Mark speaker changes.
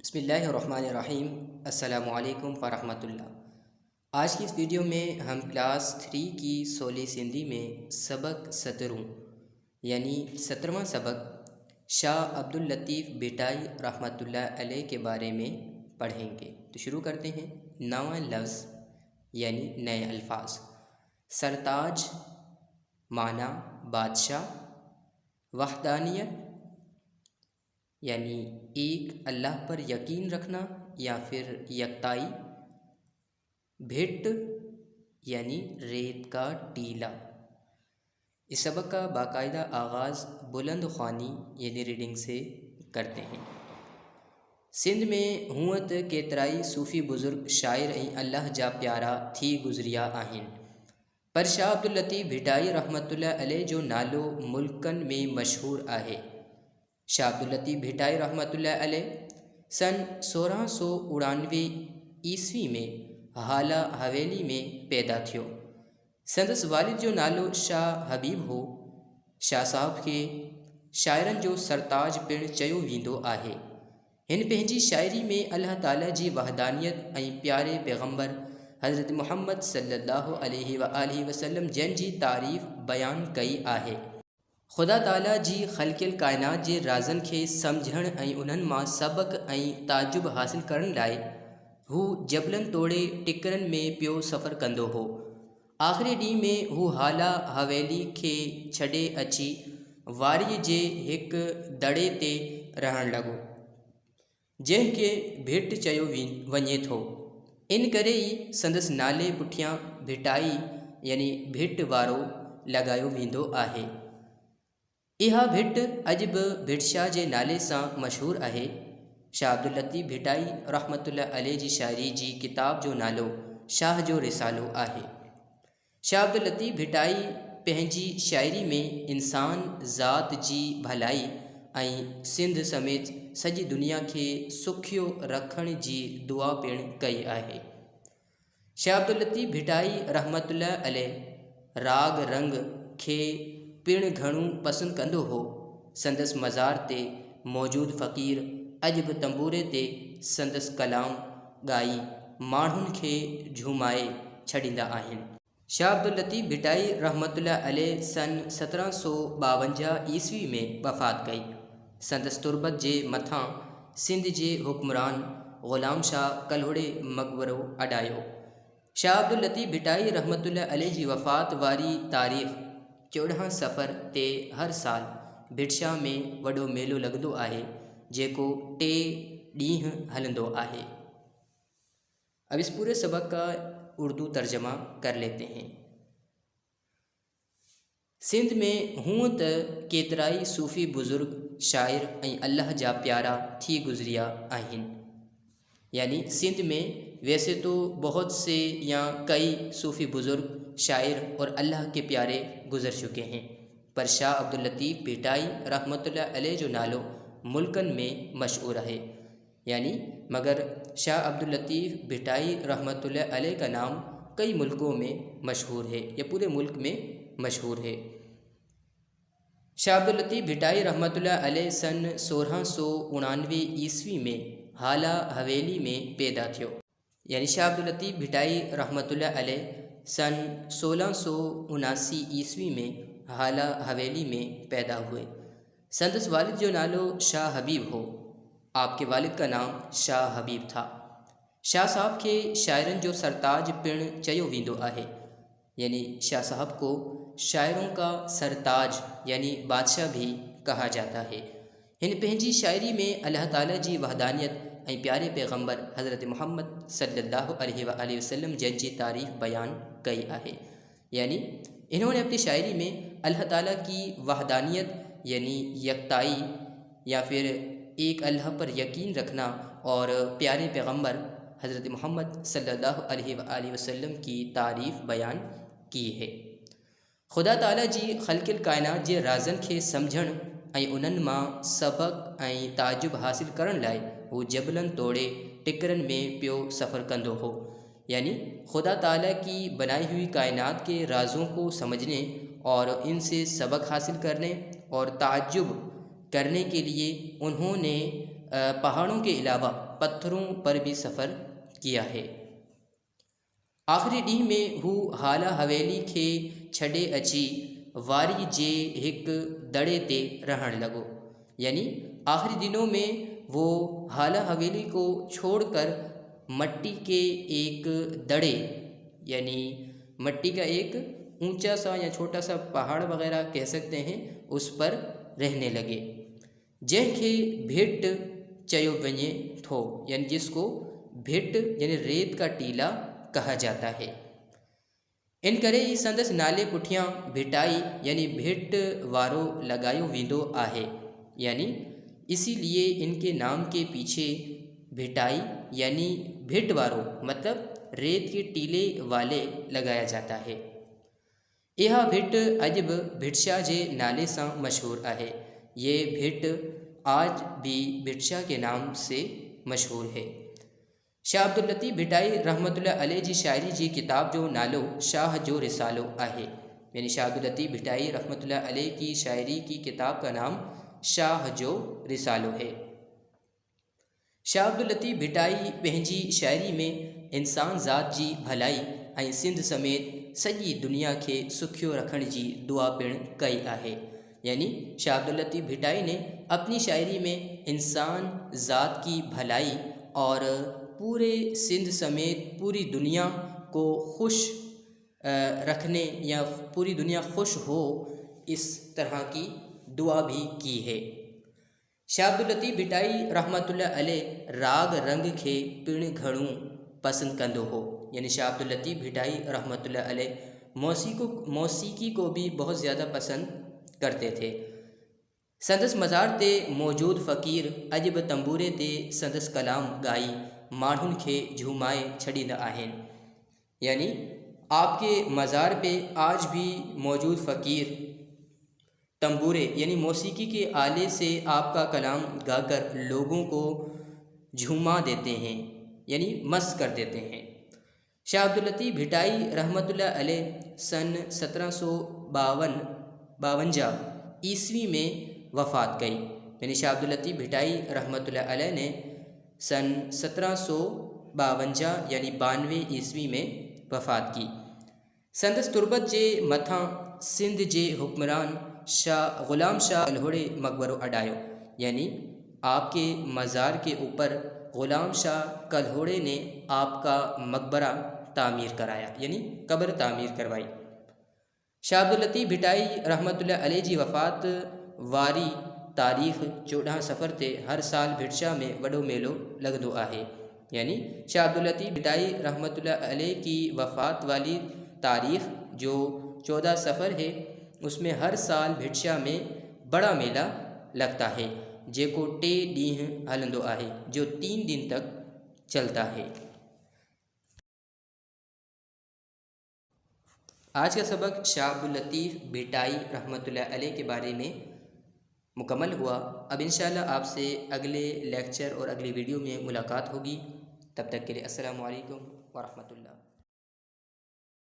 Speaker 1: बिस्मिल्लाहिर्रहमानिर्रहीम। अस्सलामुअलैकुम वरहमतुल्लाह। आज की इस वीडियो में हम क्लास 3 की 16 सिंधी में सबक 17 यानी 17वां सबक शाह अब्दुल लतीफ़ भिटाई रहमतुल्लाह अलैह के बारे में पढ़ेंगे। तो शुरू करते हैं। नवा लफ्ज़ यानी नए अल्फाज। सरताज माना बादशाह, वहदानियत यानी एक अल्लाह पर यकीन रखना या फिर यकताई, भिट यानी रेत का टीला। इस सबक का बाकायदा आगाज़ बुलंद ख़्वानी यानी रीडिंग से करते हैं। सिंध में हुअत केतराई सूफ़ी बुज़ुर्ग शाइर ऐं अल्लाह जा प्यारा थी गुज़रिया आहिनि, पर शाह अब्दुल लतीफ़ भिटाई रहमतुल्लाह अलैह जो नालो मुल्कनि में मशहूर आहे। शाह अब्दुल लतीफ़ भिटाई रहमतुल्लाह अलैह सन 1699 ईस्वी में हाला हवेली में पैदा थियो। संदसि वालिद जो नालो शाह हबीब हो। शाह साहब खे शाइरनि जो सरताज पिणु चयो वेंदो आहे। हिन पंहिंजी शाइरी में अल्लाह ताला जी वहदानियत ऐं प्यारे पैगम्बर हज़रत मुहम्मद सल्लल्लाहु अलैहि वआलिहि वसल्लम जन जी तारीफ़ बयान कई आहे। ख़ुदा ताला जी ख़ल्क़ियल कायनात जे राज़नि खे सम्झण ऐं उन्हनि मां सबक़ ऐं ताजुब हासिल करण लाइ हू जबलनि तोड़े टिकरनि में पियो सफ़र कंदो हो। आख़िरी ॾींहं में हू हाला हवेली खे छॾे अची वारीअ जे हिक दड़े ते रहण लॻो, जंहिंखे भिट चयो वञे थो। इन करे ई संदसि नाले पुठियां भिटाई यानी भिट वारो लॻायो वेंदो आहे। इहा भिट अॼु बि भिटशाह जे नाले सां मशहूरु आहे। शाह अब्दुल लतीफ़ भिटाई रहमतुल्लाह अलैह जी शाइरी जी किताब जो नालो शाह जो रिसालो आहे। शाह अब्दुल लतीफ़ भिटाई पंहिंजी शाइरी में इंसान ज़ात जी भलाई ऐं सिंध समेत सॼी दुनिया खे सुखियो रखण जी दुआ पिणु कई आहे। शाह अब्दुल लतीफ़ भिटाई रहमतुल्लाह अलैह राग रंग खे पिणु घणो पसंदि कंदो हो। संदसि मज़ार ते मौजूदु फ़क़ीर अॼु बि तंबूरे ते संदसि कलाम ॻाई माण्हुनि खे झुमाए छॾींदा आहिनि। शाह अब्दुल लतीफ़ भिटाई रहमतुल्लाह अलैह सन 1752 ईस्वी में वफ़ात कई। संदसि तुर्बत जे मथां सिंध जे हुक्मरान ग़ुलाम शाह कल्होड़े मक़बरो अॾायो। शाह अब्दुल लतीफ़ भिटाई रहमतुल्लाह अलैह जी वफ़ात वारी तारीख़ 14 सफ़र ते हर साल भिटशाह में वॾो मेलो लॻंदो आहे, जेको 3 ॾींहं हलंदो आहे। अब इस पूरे सबक का उर्दू तर्जमा कर लेते हैं। सिंध में हूँ त केतराई सूफ़ी बुज़ुर्ग शाइर ऐं अल्लाह जा प्यारा थी गुज़रिया आहिनि। यानी सिंध में वैसे तो बहुत से या कई सूफ़ी बुज़ुर्ग शाइर और अल्लाह के प्यारे गुज़र चुके हैं, पर शाह अब्दुल लतीफ़ भिटाई रहमतुल्लाह अलैह जो नालो मुल्कन में मशहूर है। यानी मगर शाह अब्दुल लतीफ़ भिटाई रहमतुल्लाह अलैह का नाम कई मुल्कों में मशहूर है या पूरे मुल्क में मशहूर है। शाह अब्दुल लतीफ़ भिटाई रहमतुल्लाह अलैह सन 1699 ईस्वी में हाला हवेली में पैदा थियो। यानी शाह अब्दुल लतीफ़ भिटाई रहमतुल्लाह अलैह सन 1679 ईस्वी में हाला हवेली में पैदा हुए। संदसि वालिद जो नालो शाह हबीब हो। आपके वालिद का नाम शाह हबीब था। शाह साहब के शायरनि जो सरताज पिणु चयो वेंदो आहे। यानी शाह साहब को शायरों का सरताज यानी बादशाह भी कहा जाता है। हिन पंहिंजी शायरी में अल्लाह ताला जी वहदानियत ऐं प्यारे पैगम्बर हज़रत मुहम्मद सल्लल्लाहु अलैहि वसल्लम जन जी तारीफ़ बयान कई आहे। यानी इन्होंने अपनी शायरी में अल्लाह ताला की वहदानियत यानी यकताई या फिर एक अल्लाह पर यकीन रखना और प्यारे पैगम्बर हज़रत मुहम्मद सल्लल्लाहु अलैहि वसल्लम की तारीफ़ बयान की है। ख़ुदा ताला जी ख़ल्क़ियल कायनात जे राज़नि खे सम्झण ऐं उन्हनि मां सबक़ ऐं ताजुब हासिल करण लाइ हू जबलनि तोड़े टिकरनि में पियो सफ़र कंदो हो। यानी खुदा ताला की बनाई हुई कायनात के राज़ों को समझने और इनसे सबक हासिल करने और ताज्जुब करने के लिए उन्होंने पहाड़ों के अलावा पत्थरों पर भी सफ़र किया है। आखिरी ॾींहं में हू हाला हवेली खे छॾे अची वारी जे हिक दड़े ते रहण लॻो। यानी आखिरी दिनों में वो हाला हवेली को छोड़कर मट्टी के एक दड़े, यानी मट्टी का एक ऊंचा सा या छोटा सा पहाड़ वगैरह कह सकते हैं, उस पर रहने लगे। जंहिंखे भिट चयो वञे थो, यानी जिसको भिट यानी रेत का टीला कहा जाता है। इन करे ही संदसि नाले पुठियां भिटाई यानी भिट वारो लगायो वेंदो आहे, यानी इसीलिए इनके नाम के पीछे भिटाई यानी भिट वारो मतलब रेत के टीले वाले लगाया जाता है। यह भिट अज भी भिटशाह जे नाले से मशहूर है। ये भिट आज भी भिटशाह के नाम से मशहूर है। शाह अब्दुल लतीफ़ भिटाई रहमतुल्लाह अलैह जी शायरी जी किताब जो नालो शाह जो रिसालो आहे, यानी शाह अब्दुल लतीफ़ भिटाई रहमतुल्लाह अलैह की शायरी की किताब का नाम शाह जो रिसालो है। शाह अब्दुल लतीफ़ भिटाई पंहिंजी शायरी में इंसान ज़ात जी भलाई ऐं सिंध समेत सॼी दुनिया के सुखियो रखण जी दुआ पिण कई आहे। यानी शाह अब्दुल लतीफ़ भिटाई ने अपनी शायरी में इंसान ज़ात की भलाई और पूरे सिंध समेत पूरी दुनिया को खुश रखने या पूरी दुनिया खुश हो, इस तरह की दुआ भी की है। शाह अब्दुल लतीफ़ भिटाई रहमतुल्लाह अलैह राग रंग खे पिण घणो पसंद कंदो हो। यानी शाह अब्दुल लतीफ़ भिटाई रहमतुल्लाह अलैह मौसीकी को भी बहुत ज़्यादा पसंद करते थे। संदस मज़ार ते मौजूद फ़कीर अज बि तंबूरे ते संदस कलाम गाई माण्हुनि खे झूमाए छॾींदा आहिनि। यानी आपके मज़ार पे आज भी मौजूद फ़कीर तंबूरे यानी मौसीकी के आले से आपका कलाम गाकर लोगों को झूमा देते हैं, यानी मस्त कर देते हैं। शाह अब्दुल लतीफ़ भिटाई रहमतुल्लाह अलैह सन 1752 ईस्वी में वफ़ात गई। यानी शाह अब्दुल लतीफ़ भिटाई रहमतुल्लाह अलैह ने सन 1752 यानी 92 ईस्वी में वफ़ात की। संदस तुरबत जे मथां सिंध जे हुक्मरान शाह ग़ुलाम शाह कल्होड़े मकबरो अडायो। यानी आपके मज़ार के ऊपर ग़ुलाम शाह कल्होड़े ने आपका मकबरा तामीर कराया, यानी कब्र तामीर करवाई। शाह अब्दुल लतीफ़ भिटाई रहमतुल्लाह अलैह जी वफ़ात वारी तारीख़ 14 सफ़र ते हर साल भिटशाह में वॾो मेलो लगदो आहे। यानी शाह अब्दुल लतीफ़ भिटाई रहमतुल्लाह अलैह की वफ़ात वाली तारीख़ जो 14 सफ़र है, उसमें हर साल भिटशाह में बड़ा मेला लगता है, जेको 3 ॾींहं हलंदो आहे, जो 3 दिन तक चलता है। आज का सबक शाह अब्दुल लतीफ़ भिटाई रहमतुल्लाह अलैह के बारे में मुकम्मल हुआ। अब इंशाअल्लाह आपसे अगले लेक्चर और अगली वीडियो में मुलाकात होगी। तब तक के लिए अस्सलामु अलैकुम व रहमतुल्लाह।